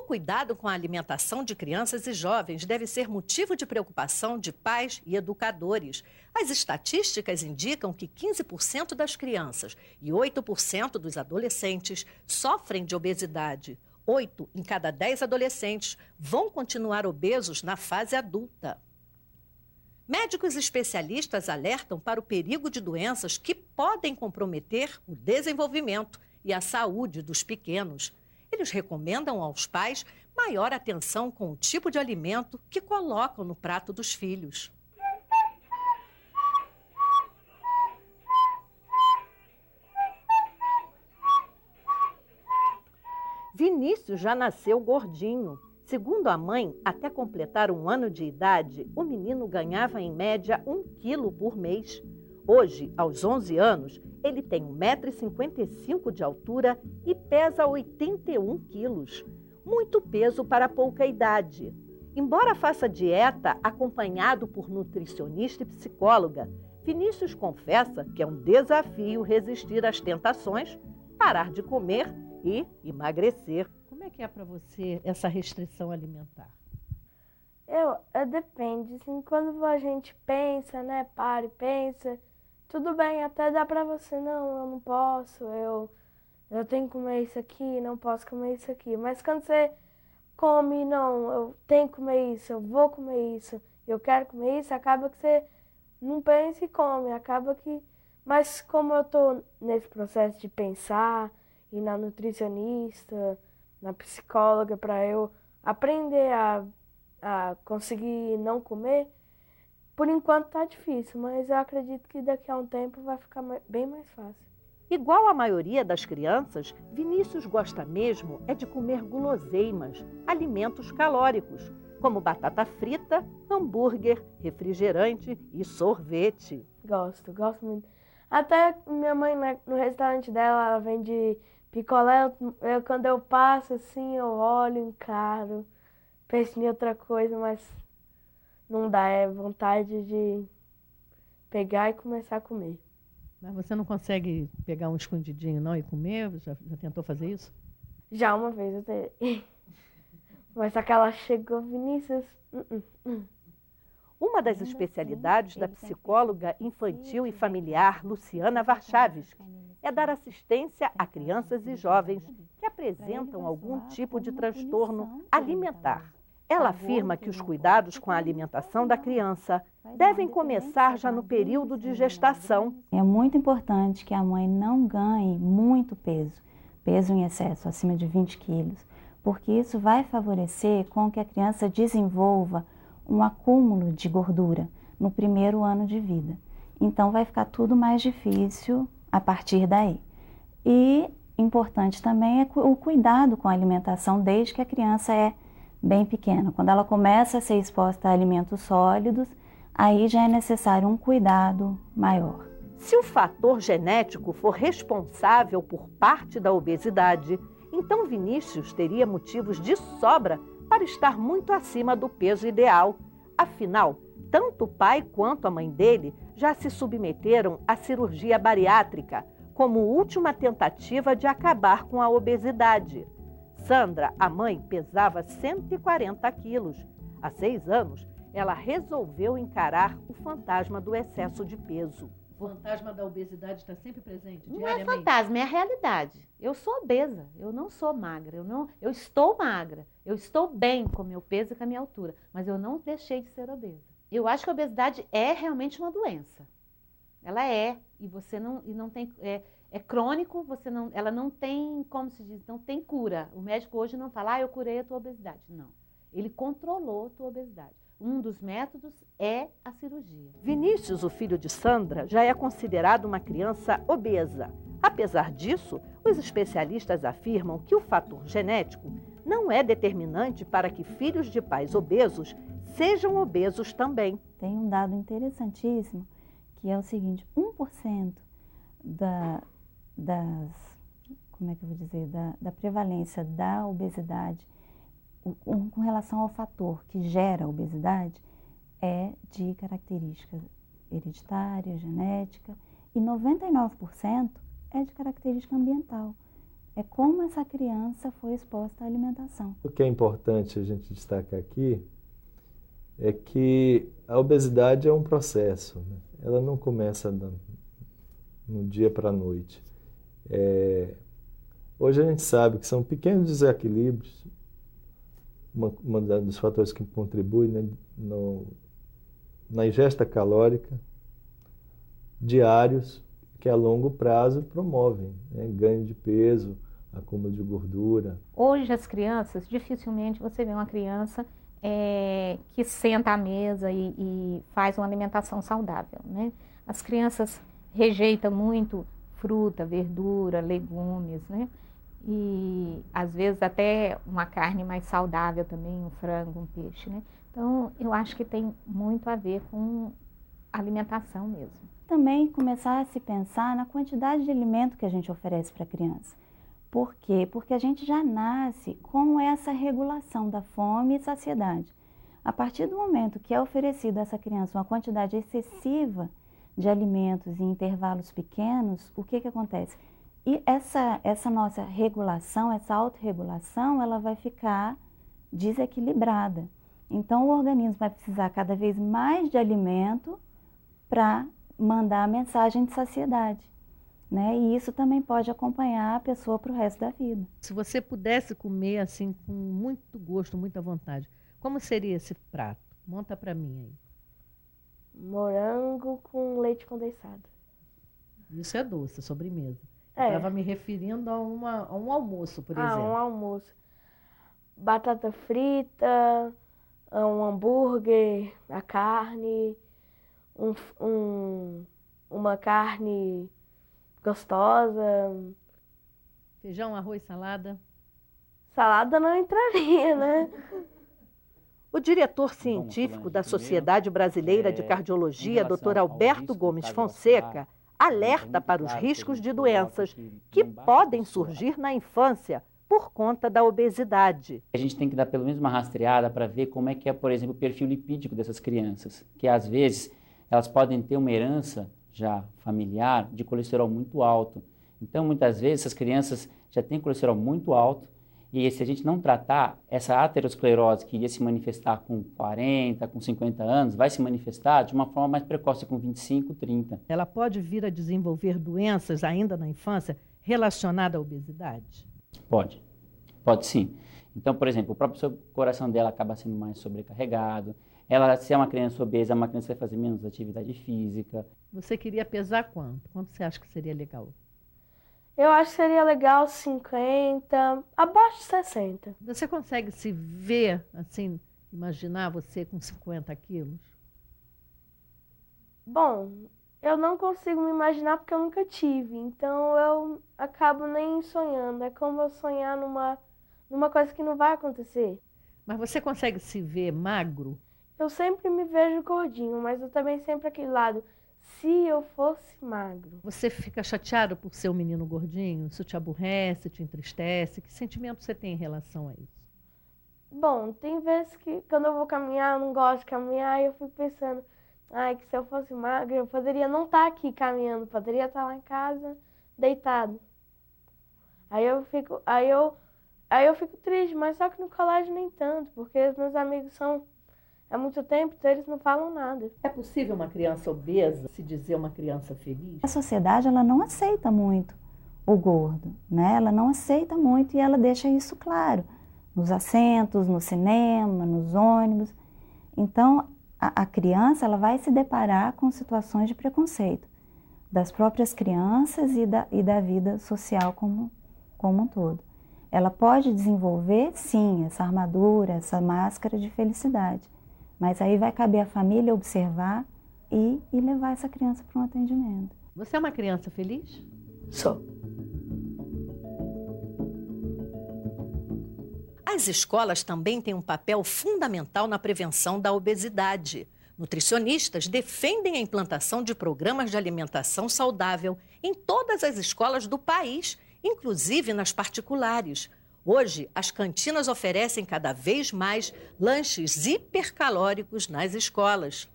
cuidado com a alimentação de crianças e jovens deve ser motivo de preocupação de pais e educadores. As estatísticas indicam que 15% das crianças e 8% dos adolescentes sofrem de obesidade. 8 em cada 10 adolescentes vão continuar obesos na fase adulta. Médicos especialistas alertam para o perigo de doenças que podem comprometer o desenvolvimento e a saúde dos pequenos. Eles recomendam aos pais maior atenção com o tipo de alimento que colocam no prato dos filhos. Vinícius já nasceu gordinho. Segundo a mãe, até completar 1 ano de idade, o menino ganhava em média 1 quilo por mês. Hoje, aos 11 anos, ele tem 1,55 m de altura e pesa 81 quilos. Muito peso para pouca idade. Embora faça dieta acompanhado por nutricionista e psicóloga, Vinícius confessa que é um desafio resistir às tentações, parar de comer e emagrecer. Como é que é para você essa restrição alimentar? Depende, assim, quando a gente pensa, né, para e pensa, tudo bem, até dá pra você, não, eu não posso, eu tenho que comer isso aqui, não posso comer isso aqui. Mas quando você come, não, eu tenho que comer isso, eu vou comer isso, eu quero comer isso, acaba que você não pensa e come, acaba que... Mas como eu tô nesse processo de pensar, ir na nutricionista, na psicóloga, para eu aprender a conseguir não comer, por enquanto tá difícil, mas eu acredito que daqui a um tempo vai ficar bem mais fácil. Igual a maioria das crianças, Vinícius gosta mesmo é de comer guloseimas, alimentos calóricos, como batata frita, hambúrguer, refrigerante e sorvete. Gosto muito. Até minha mãe, no restaurante dela, ela vende picolé. Quando eu passo assim, eu olho, encaro, penso em outra coisa, mas não dá, é vontade de pegar e começar a comer. Mas você não consegue pegar um escondidinho não e comer? Já tentou fazer isso? Já uma vez eu tentei. Mas só que ela chegou, Vinícius... Uma das especialidades da psicóloga infantil e familiar Luciana Varchaves é dar assistência a crianças e jovens que apresentam algum tipo de transtorno alimentar. Ela afirma que os cuidados com a alimentação da criança devem começar já no período de gestação. É muito importante que a mãe não ganhe muito peso em excesso, acima de 20 quilos, porque isso vai favorecer com que a criança desenvolva um acúmulo de gordura no primeiro ano de vida. Então vai ficar tudo mais difícil a partir daí. E importante também é o cuidado com a alimentação desde que a criança é bem pequena. Quando ela começa a ser exposta a alimentos sólidos, aí já é necessário um cuidado maior. Se o fator genético for responsável por parte da obesidade, então Vinícius teria motivos de sobra para estar muito acima do peso ideal. Afinal, tanto o pai quanto a mãe dele já se submeteram à cirurgia bariátrica como última tentativa de acabar com a obesidade. Sandra, a mãe, pesava 140 quilos. Há 6 anos, ela resolveu encarar o fantasma do excesso de peso. O fantasma da obesidade está sempre presente, diariamente? Não é fantasma, é a realidade. Eu sou obesa, eu não sou magra, eu estou magra, eu estou bem com o meu peso e com a minha altura, mas eu não deixei de ser obesa. Eu acho que a obesidade é realmente uma doença. Ela é, e você não tem... É crônico, ela não tem, como se diz, não tem cura. O médico hoje não fala, eu curei a tua obesidade. Não, ele controlou a tua obesidade. Um dos métodos é a cirurgia. Vinícius, o filho de Sandra, já é considerado uma criança obesa. Apesar disso, os especialistas afirmam que o fator genético não é determinante para que filhos de pais obesos sejam obesos também. Tem um dado interessantíssimo, que é o seguinte, 1% da prevalência da obesidade com relação ao fator que gera a obesidade é de característica hereditária, genética, e 99% é de característica ambiental. é como essa criança foi exposta à alimentação. O que é importante a gente destacar aqui é que a obesidade é um processo, né? Ela não começa no dia para a noite. Hoje a gente sabe que são pequenos desequilíbrios, um dos fatores que contribui, né, na ingesta calórica, diários, que a longo prazo promovem, né, ganho de peso, acúmulo de gordura. Hoje as crianças, dificilmente você vê uma criança que senta à mesa e faz uma alimentação saudável, né? As crianças rejeitam muito fruta, verdura, legumes, né? E às vezes até uma carne mais saudável também, um frango, um peixe, né? Então eu acho que tem muito a ver com alimentação mesmo. Também começar a se pensar na quantidade de alimento que a gente oferece para a criança. Por quê? Porque a gente já nasce com essa regulação da fome e saciedade. A partir do momento que é oferecido a essa criança uma quantidade excessiva de alimentos em intervalos pequenos, o que acontece? E essa nossa regulação, essa autorregulação, ela vai ficar desequilibrada. Então o organismo vai precisar cada vez mais de alimento para mandar a mensagem de saciedade. Né? E isso também pode acompanhar a pessoa para o resto da vida. Se você pudesse comer assim com muito gosto, muita vontade, como seria esse prato? Monta para mim aí. Morango com leite condensado. Isso é doce, sobremesa. É. Eu estava me referindo a um almoço, por exemplo. Um almoço. Batata frita, um hambúrguer, a carne, uma carne gostosa. Feijão, arroz, salada. Salada não entraria, né? O diretor científico da Sociedade Brasileira de Cardiologia, Dr. Alberto Gomes Fonseca, alerta para os riscos de doenças que podem surgir na infância por conta da obesidade. A gente tem que dar pelo menos uma rastreada para ver como é que é, por exemplo, o perfil lipídico dessas crianças, que às vezes elas podem ter uma herança já familiar de colesterol muito alto. Então, muitas vezes, essas crianças já têm colesterol muito alto e se a gente não tratar, essa aterosclerose que iria se manifestar com 40, com 50 anos, vai se manifestar de uma forma mais precoce, com 25, 30. Ela pode vir a desenvolver doenças ainda na infância relacionadas à obesidade? Pode sim. Então, por exemplo, o próprio coração dela acaba sendo mais sobrecarregado. Ela, se é uma criança obesa, é uma criança que vai fazer menos atividade física. Você queria pesar quanto? Quanto você acha que seria legal? Eu acho que seria legal 50, abaixo de 60. Você consegue se ver, assim, imaginar você com 50 quilos? Bom, eu não consigo me imaginar porque eu nunca tive, então eu acabo nem sonhando. É como eu sonhar numa coisa que não vai acontecer. Mas você consegue se ver magro? Eu sempre me vejo gordinho, mas eu também sempre aquele lado, se eu fosse magro. Você fica chateado por ser um menino gordinho? Isso te aborrece, te entristece? Que sentimento você tem em relação a isso? Bom, tem vezes que quando eu vou caminhar, eu não gosto de caminhar, e eu fico pensando, que se eu fosse magra, eu poderia não estar aqui caminhando, poderia estar lá em casa, deitado. Aí eu fico triste, mas só que no colégio nem tanto, porque os meus amigos são há muito tempo, então eles não falam nada. É possível uma criança obesa se dizer uma criança feliz? A sociedade, ela não aceita muito o gordo, né? Ela não aceita muito e ela deixa isso claro. Nos assentos, no cinema, nos ônibus. Então, a criança, ela vai se deparar com situações de preconceito das próprias crianças e da vida social como um todo. Ela pode desenvolver, sim, essa armadura, essa máscara de felicidade. Mas aí vai caber à família observar e levar essa criança para um atendimento. Você é uma criança feliz? Sou. As escolas também têm um papel fundamental na prevenção da obesidade. Nutricionistas defendem a implantação de programas de alimentação saudável em todas as escolas do país, inclusive nas particulares. Hoje, as cantinas oferecem cada vez mais lanches hipercalóricos nas escolas.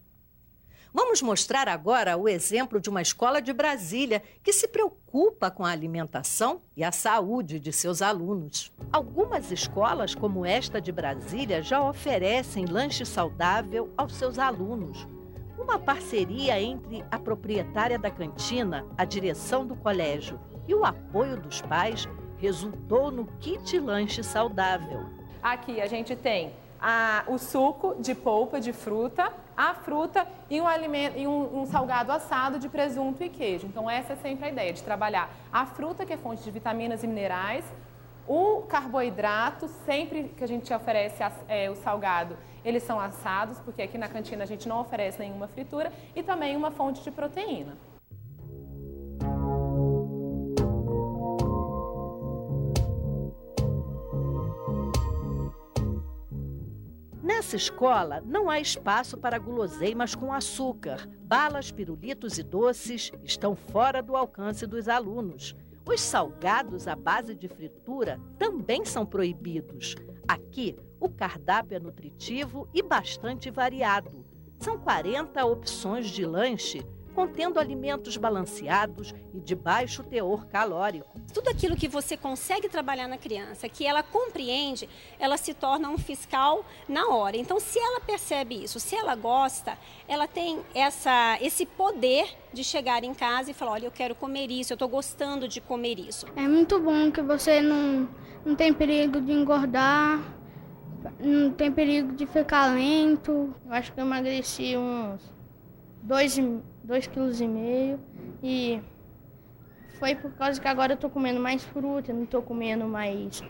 Vamos mostrar agora o exemplo de uma escola de Brasília que se preocupa com a alimentação e a saúde de seus alunos. Algumas escolas, como esta de Brasília, já oferecem lanche saudável aos seus alunos. Uma parceria entre a proprietária da cantina, a direção do colégio e o apoio dos pais resultou no kit lanche saudável. Aqui a gente tem o suco de polpa de fruta, a fruta e um salgado assado de presunto e queijo. Então essa é sempre a ideia, de trabalhar a fruta, que é fonte de vitaminas e minerais, o carboidrato, sempre que a gente oferece o salgado, eles são assados, porque aqui na cantina a gente não oferece nenhuma fritura, e também uma fonte de proteína. Nessa escola, não há espaço para guloseimas com açúcar. Balas, pirulitos e doces estão fora do alcance dos alunos. Os salgados à base de fritura também são proibidos. Aqui, o cardápio é nutritivo e bastante variado. São 40 opções de lanche, contendo alimentos balanceados e de baixo teor calórico. Tudo aquilo que você consegue trabalhar na criança, que ela compreende, ela se torna um fiscal na hora. Então, se ela percebe isso, se ela gosta, ela tem esse poder de chegar em casa e falar, olha, eu quero comer isso, eu estou gostando de comer isso. É muito bom que você não tem perigo de engordar, não tem perigo de ficar lento. Eu acho que eu emagreci uns 2,5 kg e foi por causa que agora eu tô comendo mais fruta, não tô comendo mais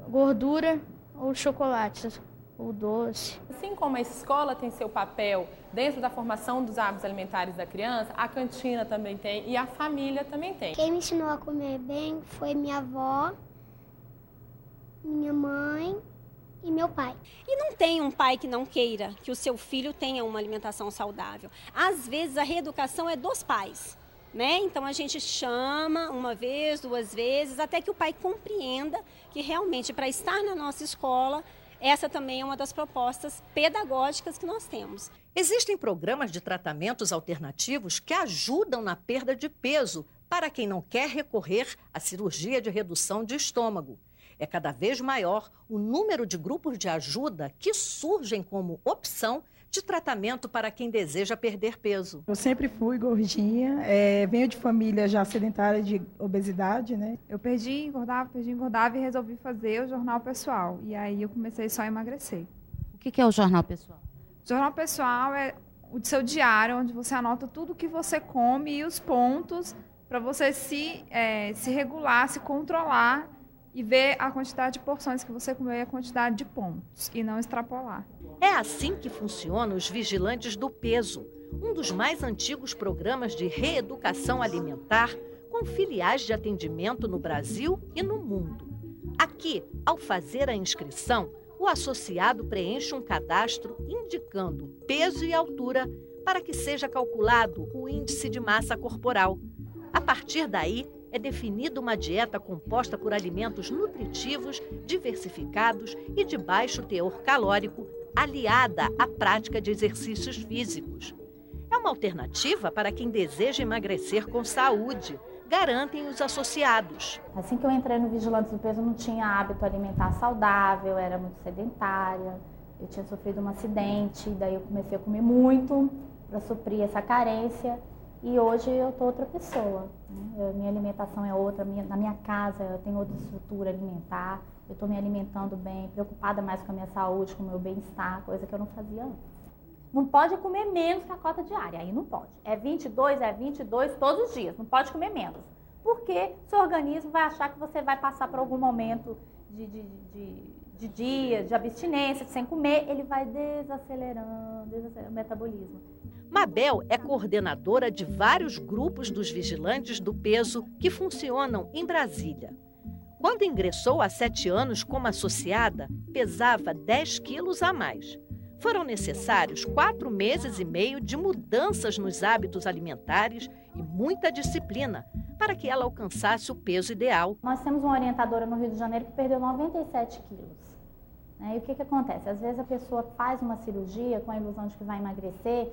gordura ou chocolate ou doce. Assim como a escola tem seu papel dentro da formação dos hábitos alimentares da criança, a cantina também tem e a família também tem. Quem me ensinou a comer bem foi minha avó, minha mãe e meu pai. E não tem um pai que não queira que o seu filho tenha uma alimentação saudável. Às vezes a reeducação é dos pais, né? Então a gente chama uma vez, 2 vezes, até que o pai compreenda que realmente para estar na nossa escola, essa também é uma das propostas pedagógicas que nós temos. Existem programas de tratamentos alternativos que ajudam na perda de peso para quem não quer recorrer à cirurgia de redução de estômago. É cada vez maior o número de grupos de ajuda que surgem como opção de tratamento para quem deseja perder peso. Eu sempre fui gordinha, venho de família já sedentária de obesidade, né? Eu perdi, engordava e resolvi fazer o jornal pessoal. E aí eu comecei só a emagrecer. O que é o jornal pessoal? O jornal pessoal é o seu diário, onde você anota tudo que você come e os pontos para você se regular, se controlar e ver a quantidade de porções que você comeu e a quantidade de pontos, e não extrapolar. É assim que funcionam os Vigilantes do Peso, um dos mais antigos programas de reeducação alimentar com filiais de atendimento no Brasil e no mundo. Aqui, ao fazer a inscrição, o associado preenche um cadastro indicando peso e altura para que seja calculado o índice de massa corporal. A partir daí, é definida uma dieta composta por alimentos nutritivos, diversificados e de baixo teor calórico, aliada à prática de exercícios físicos. É uma alternativa para quem deseja emagrecer com saúde, garantem os associados. Assim que eu entrei no Vigilantes do Peso, eu não tinha hábito alimentar saudável, era muito sedentária, eu tinha sofrido um acidente, daí eu comecei a comer muito para suprir essa carência. E hoje eu estou outra pessoa, né? Minha alimentação é outra, na minha casa eu tenho outra estrutura alimentar, eu estou me alimentando bem, preocupada mais com a minha saúde, com o meu bem-estar, coisa que eu não fazia antes. Não pode comer menos que a cota diária, aí não pode. É 22 todos os dias, não pode comer menos. Porque seu organismo vai achar que você vai passar por algum momento de dias, de abstinência, sem comer, ele vai desacelerando o metabolismo. Mabel é coordenadora de vários grupos dos Vigilantes do Peso que funcionam em Brasília. Quando ingressou há 7 anos como associada, pesava 10 quilos a mais. Foram necessários 4 meses e meio de mudanças nos hábitos alimentares e muita disciplina para que ela alcançasse o peso ideal. Nós temos uma orientadora no Rio de Janeiro que perdeu 97 quilos. E o que acontece? Às vezes a pessoa faz uma cirurgia com a ilusão de que vai emagrecer.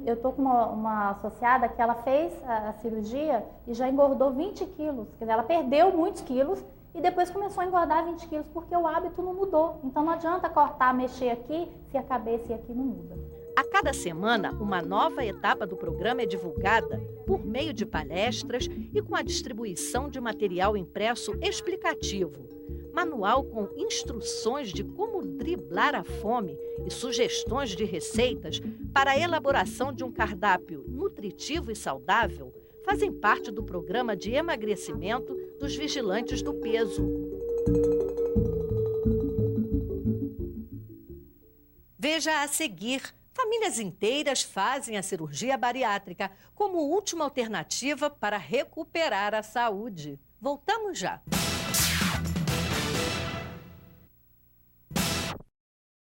Eu estou com uma associada que ela fez a cirurgia e já engordou 20 quilos. Quer dizer, ela perdeu muitos quilos e depois começou a engordar 20 quilos porque o hábito não mudou. Então não adianta cortar, mexer aqui, se a cabeça e aqui não muda. A cada semana, uma nova etapa do programa é divulgada por meio de palestras e com a distribuição de material impresso explicativo. Manual com instruções de como driblar a fome e sugestões de receitas para a elaboração de um cardápio nutritivo e saudável fazem parte do programa de emagrecimento dos vigilantes do peso. Veja a seguir. Famílias inteiras fazem a cirurgia bariátrica como última alternativa para recuperar a saúde. Voltamos já.